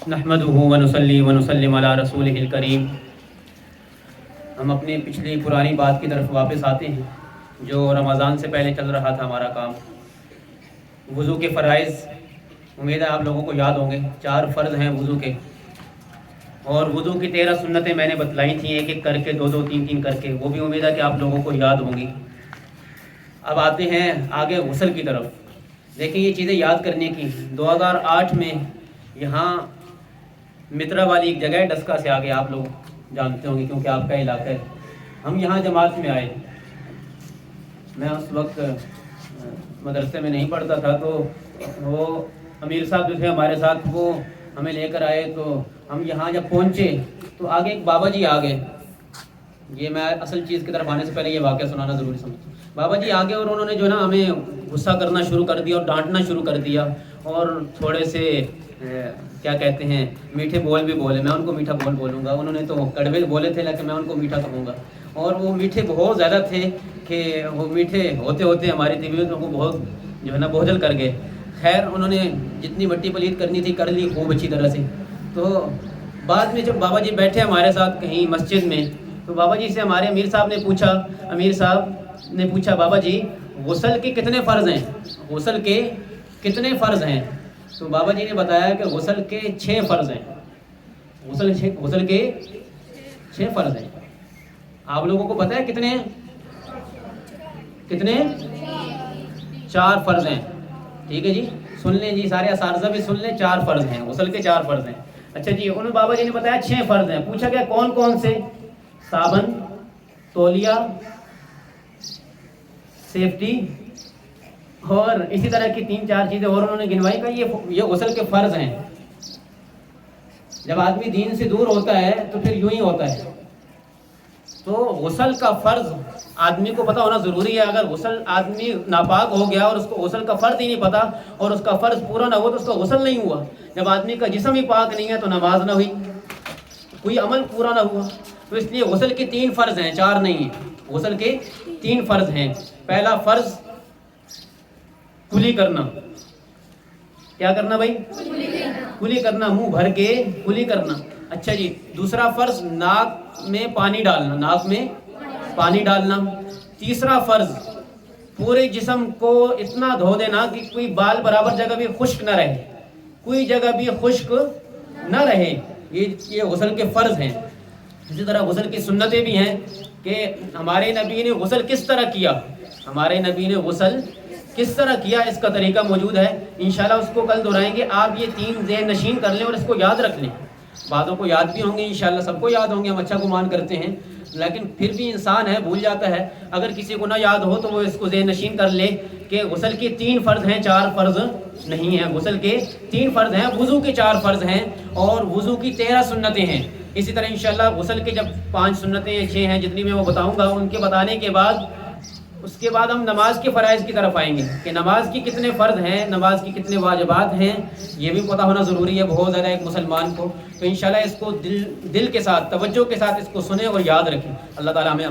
نحمدہ ونصلی ونسلم علی رسولہ الکریم۔ ہم اپنی پچھلی پرانی بات کی طرف واپس آتے ہیں جو رمضان سے پہلے چل رہا تھا ہمارا کام، وضو کے فرائض۔ امید ہے آپ لوگوں کو یاد ہوں گے، 4 فرض ہیں وضو کے، اور وضو کی 13 سنتیں میں نے بتلائی تھیں، ایک ایک کر کے، 2 2 3 3 کر کے، وہ بھی امید ہے کہ آپ لوگوں کو یاد ہوں گی۔ اب آتے ہیں آگے غسل کی طرف۔ دیکھیں یہ چیزیں یاد کرنے کی۔ 2008 میں یہاں مترا والی ایک جگہ ہے، ڈسکا سے آگے، آپ لوگ جانتے ہوں گے کیونکہ آپ کا علاقہ ہے۔ ہم یہاں جماعت میں آئے، میں اس وقت مدرسے میں نہیں پڑھتا تھا، تو وہ امیر صاحب جو تھے ہمارے ساتھ، وہ ہمیں لے کر آئے۔ تو ہم یہاں جب پہنچے تو آگے ایک بابا جی آ گئے۔ یہ میں اصل چیز کی طرف آنے سے پہلے یہ واقعہ سنانا ضروری سمجھتا ہوں۔ بابا جی آگے اور انہوں نے جو نا ہمیں غصہ کرنا شروع کر دیا اور ڈانٹنا شروع کر دیا، اور تھوڑے سے کیا کہتے ہیں میٹھے بول بھی بولے۔ میں ان کو میٹھا بول بولوں گا، انہوں نے تو کڑوے بولے تھے، لیکن میں ان کو میٹھا کہوں گا۔ اور وہ میٹھے بہت زیادہ تھے کہ وہ میٹھے ہوتے ہوتے ہماری طبیعتوں کو بہت جو ہے نا بوجھل کر گئے۔ خیر انہوں نے جتنی مٹی پلیت کرنی تھی کر لی خوب اچھی طرح سے۔ تو بعد میں جب بابا جی بیٹھے ہمارے ساتھ کہیں مسجد میں، تو بابا جی سے ہمارے امیر صاحب نے پوچھا بابا جی غسل کے کتنے فرض ہیں؟ غسل کے کتنے فرض ہیں؟ تو بابا جی نے بتایا کہ غسل کے 6 فرض ہیں۔ غسل کے 6 فرض ہیں۔ آپ لوگوں کو پتہ ہے کتنے ہیں؟ کتنے؟ 4 فرض ہیں۔ ٹھیک ہے جی، سن لیں جی، سارے اساتذہ بھی سن لیں، 4 فرض ہیں، غسل کے 4 فرض ہیں۔ اچھا جی، انہوں نے بابا جی نے بتایا 6 فرض ہیں۔ پوچھا کہ کون کون سے؟ صابن، تولیہ، سیفٹی، اور اسی طرح کی 3 4 چیزیں اور انہوں نے گنوائی کہ یہ غسل کے فرض ہیں۔ جب آدمی دین سے دور ہوتا ہے تو پھر یوں ہی ہوتا ہے۔ تو غسل کا فرض آدمی کو پتہ ہونا ضروری ہے۔ اگر غسل آدمی ناپاک ہو گیا اور اس کو غسل کا فرض ہی نہیں پتہ اور اس کا فرض پورا نہ ہوا تو اس کا غسل نہیں ہوا۔ جب آدمی کا جسم ہی پاک نہیں ہے تو نماز نہ ہوئی، کوئی عمل پورا نہ ہوا۔ تو اس لیے غسل کے 3 فرض ہیں، 4 نہیں ہیں۔ غسل کے 3 فرض ہیں۔ پہلا فرض کلی کرنا۔ کیا کرنا بھائی؟ کلی کرنا، منہ بھر کے کلی کرنا۔ اچھا جی، دوسرا فرض ناک میں پانی ڈالنا، ناک میں پانی ڈالنا۔ تیسرا فرض پورے جسم کو اتنا دھو دینا کہ کوئی بال برابر جگہ بھی خشک نہ رہے، کوئی جگہ بھی خشک نہ رہے۔ یہ غسل کے فرض ہیں۔ اسی طرح غسل کی سنتیں بھی ہیں کہ ہمارے نبی نے غسل کس طرح کیا، ہمارے نبی نے غسل کس طرح کیا، اس کا طریقہ موجود ہے۔ انشاءاللہ اس کو کل دہرائیں گے۔ آپ یہ 3 ذہن نشین کر لیں اور اس کو یاد رکھ لیں۔ باتوں کو یاد بھی ہوں گے انشاءاللہ، سب کو یاد ہوں گے، ہم اچھا گمان کرتے ہیں، لیکن پھر بھی انسان ہے، بھول جاتا ہے۔ اگر کسی کو نہ یاد ہو تو وہ اس کو ذہن نشین کر لے کہ غسل کے 3 فرض ہیں، 4 فرض نہیں ہیں۔ غسل کے 3 فرض ہیں، وضو کے 4 فرض ہیں، اور وضو کی 13 سنتیں ہیں۔ اسی طرح انشاءاللہ غسل کے جب 5 سنتیں یا 6 ہیں، جتنی میں وہ بتاؤں گا، ان کے بتانے کے بعد اس کے بعد ہم نماز کے فرائض کی طرف آئیں گے کہ نماز کی کتنے فرض ہیں، نماز کی کتنے واجبات ہیں، یہ بھی پتہ ہونا ضروری ہے بہت زیادہ ایک مسلمان کو۔ تو انشاءاللہ اس کو دل کے ساتھ، توجہ کے ساتھ اس کو سنیں اور یاد رکھیں۔ اللہ تعالیٰ ہمیں